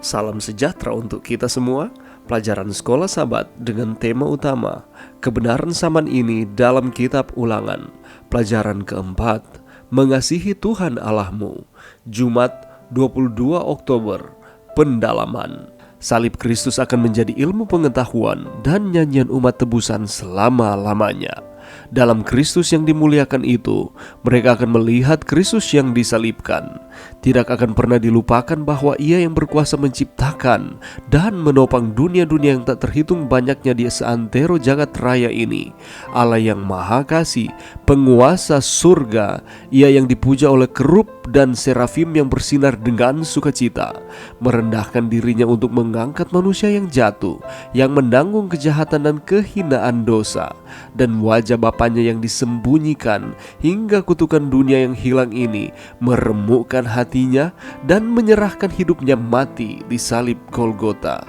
Salam sejahtera untuk kita semua. Pelajaran Sekolah Sabat dengan tema utama kebenaran zaman ini dalam kitab Ulangan. Pelajaran keempat, mengasihi Tuhan Allahmu. Jumat 22 Oktober. Pendalaman. Salib Kristus akan menjadi ilmu pengetahuan dan nyanyian umat tebusan selama-lamanya. Dalam Kristus yang dimuliakan itu, mereka akan melihat Kristus yang disalibkan. Tidak akan pernah dilupakan bahwa Ia yang berkuasa menciptakan dan menopang dunia-dunia yang tak terhitung banyaknya di seantero jagat raya ini. Allah yang Maha Kasih, penguasa surga, Ia yang dipuja oleh kerub dan serafim yang bersinar dengan sukacita, merendahkan dirinya untuk mengangkat manusia yang jatuh, yang menanggung kejahatan dan kehinaan dosa, dan wajah Bapanya yang disembunyikan hingga kutukan dunia yang hilang ini meremukkan hatinya dan menyerahkan hidupnya mati di salib Golgota.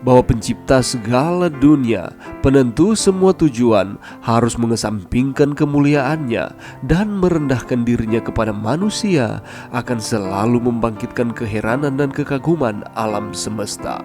Bahwa pencipta segala dunia, penentu semua tujuan, harus mengesampingkan kemuliaannya dan merendahkan dirinya kepada manusia, akan selalu membangkitkan keheranan dan kekaguman alam semesta.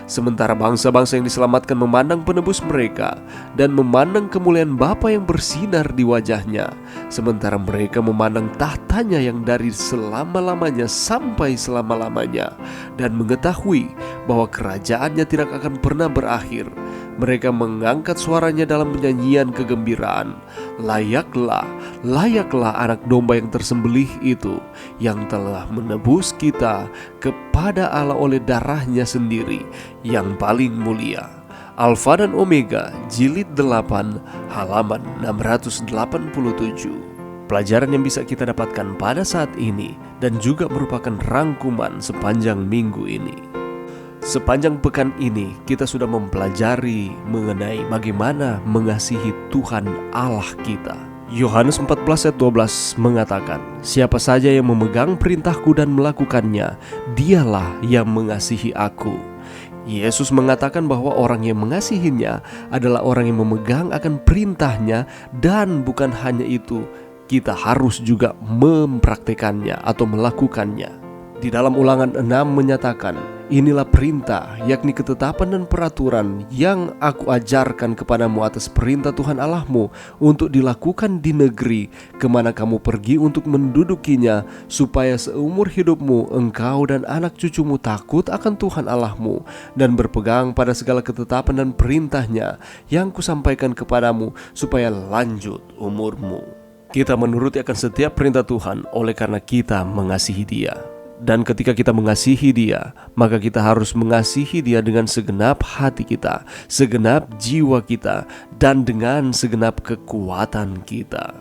Sementara bangsa-bangsa yang diselamatkan memandang penebus mereka dan memandang kemuliaan Bapa yang bersinar di wajahnya, sementara mereka memandang tahtanya yang dari selama-lamanya sampai selama-lamanya, dan mengetahui bahwa kerajaannya tidak akan pernah berakhir, mereka mengangkat suaranya dalam penyanyian kegembiraan. Layaklah anak domba yang tersembelih itu, yang telah menebus kita kepada Allah oleh darahnya sendiri yang paling mulia. Alfa dan Omega, jilid 8, halaman 687. Pelajaran yang bisa kita dapatkan pada saat ini dan juga merupakan rangkuman sepanjang minggu ini. Sepanjang pekan ini kita sudah mempelajari mengenai bagaimana mengasihi Tuhan Allah kita. Yohanes 14 ayat 12 mengatakan, siapa saja yang memegang perintahku dan melakukannya, dialah yang mengasihi aku. Yesus mengatakan bahwa orang yang mengasihinya adalah orang yang memegang akan perintahnya, dan bukan hanya itu, kita harus juga mempraktekannya atau melakukannya. Di dalam Ulangan 6 menyatakan, inilah perintah, yakni ketetapan dan peraturan yang aku ajarkan kepadamu atas perintah Tuhan Allahmu, untuk dilakukan di negeri kemana kamu pergi untuk mendudukinya, supaya seumur hidupmu engkau dan anak cucumu takut akan Tuhan Allahmu, dan berpegang pada segala ketetapan dan perintahnya yang kusampaikan kepadamu, supaya lanjut umurmu. Kita menuruti akan setiap perintah Tuhan oleh karena kita mengasihi Dia. Dan ketika kita mengasihi Dia, maka kita harus mengasihi Dia dengan segenap hati kita, segenap jiwa kita, dan dengan segenap kekuatan kita.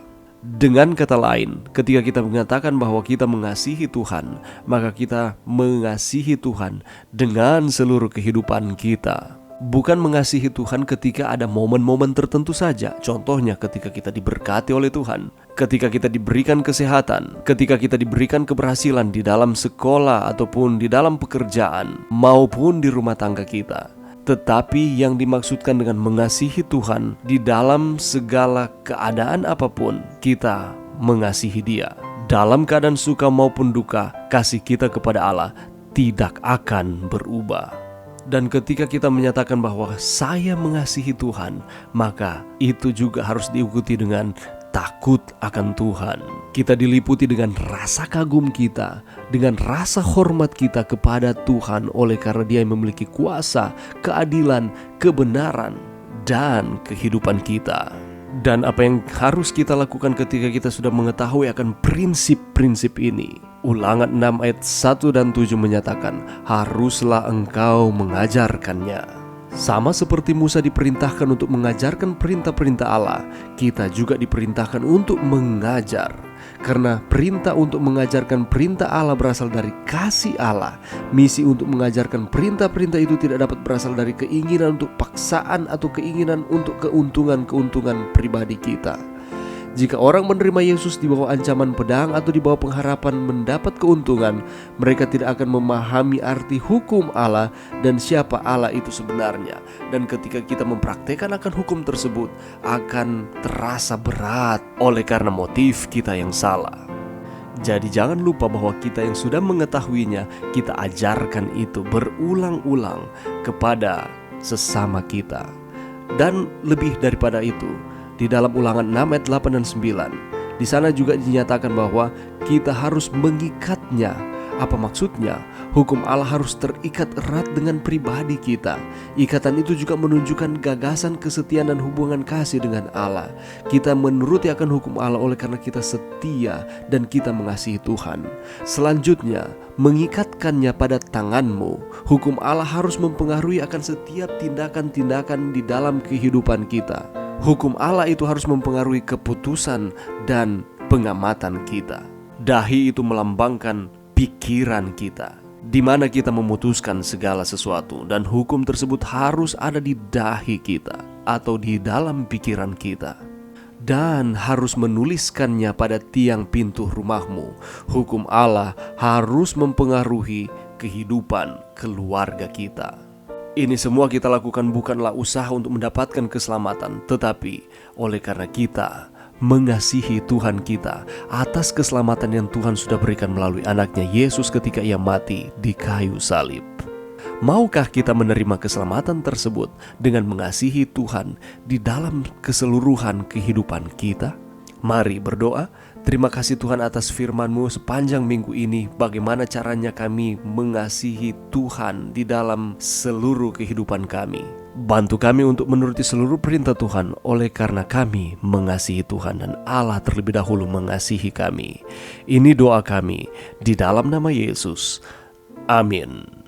Dengan kata lain, ketika kita mengatakan bahwa kita mengasihi Tuhan, maka kita mengasihi Tuhan dengan seluruh kehidupan kita. Bukan mengasihi Tuhan ketika ada momen-momen tertentu saja. Contohnya ketika kita diberkati oleh Tuhan, ketika kita diberikan kesehatan, ketika kita diberikan keberhasilan di dalam sekolah ataupun di dalam pekerjaan maupun di rumah tangga kita. Tetapi yang dimaksudkan dengan mengasihi Tuhan di dalam segala keadaan apapun, kita mengasihi Dia. Dalam keadaan suka maupun duka, kasih kita kepada Allah tidak akan berubah. Dan ketika kita menyatakan bahwa saya mengasihi Tuhan, maka itu juga harus diikuti dengan takut akan Tuhan. Kita diliputi dengan rasa kagum kita, dengan rasa hormat kita kepada Tuhan, oleh karena Dia yang memiliki kuasa, keadilan, kebenaran, dan kehidupan kita. Dan apa yang harus kita lakukan ketika kita sudah mengetahui akan prinsip-prinsip ini? Ulangan 6 ayat 1 dan 7 menyatakan, haruslah engkau mengajarkannya. Sama seperti Musa diperintahkan untuk mengajarkan perintah-perintah Allah, kita juga diperintahkan untuk mengajar. Karena perintah untuk mengajarkan perintah Allah berasal dari kasih Allah. Misi untuk mengajarkan perintah-perintah itu tidak dapat berasal dari keinginan untuk paksaan atau keinginan untuk keuntungan-keuntungan pribadi kita. Jika orang menerima Yesus di bawah ancaman pedang atau di bawah pengharapan mendapat keuntungan, mereka tidak akan memahami arti hukum Allah dan siapa Allah itu sebenarnya. Dan ketika kita mempraktekkan akan hukum tersebut, akan terasa berat oleh karena motif kita yang salah. Jadi jangan lupa bahwa kita yang sudah mengetahuinya, kita ajarkan itu berulang-ulang kepada sesama kita. Dan lebih daripada itu, di dalam Ulangan 6 ayat 8 dan 9, di sana juga dinyatakan bahwa kita harus mengikatnya. Apa maksudnya? Hukum Allah harus terikat erat dengan pribadi kita. Ikatan itu juga menunjukkan gagasan kesetiaan dan hubungan kasih dengan Allah. Kita menuruti akan hukum Allah oleh karena kita setia dan kita mengasihi Tuhan. Selanjutnya, mengikatkannya pada tanganmu. Hukum Allah harus mempengaruhi akan setiap tindakan-tindakan di dalam kehidupan kita. Hukum Allah itu harus mempengaruhi keputusan dan pengamatan kita. Dahi itu melambangkan pikiran kita, di mana kita memutuskan segala sesuatu, dan hukum tersebut harus ada di dahi kita atau di dalam pikiran kita, dan harus menuliskannya pada tiang pintu rumahmu. Hukum Allah harus mempengaruhi kehidupan keluarga kita. Ini semua kita lakukan bukanlah usaha untuk mendapatkan keselamatan, tetapi oleh karena kita mengasihi Tuhan kita atas keselamatan yang Tuhan sudah berikan melalui anaknya Yesus ketika ia mati di kayu salib. Maukah kita menerima keselamatan tersebut dengan mengasihi Tuhan di dalam keseluruhan kehidupan kita? Mari berdoa. Terima kasih Tuhan atas firman-Mu sepanjang minggu ini. Bagaimana caranya kami mengasihi Tuhan di dalam seluruh kehidupan kami. Bantu kami untuk menuruti seluruh perintah Tuhan oleh karena kami mengasihi Tuhan dan Allah terlebih dahulu mengasihi kami. Ini doa kami di dalam nama Yesus. Amin.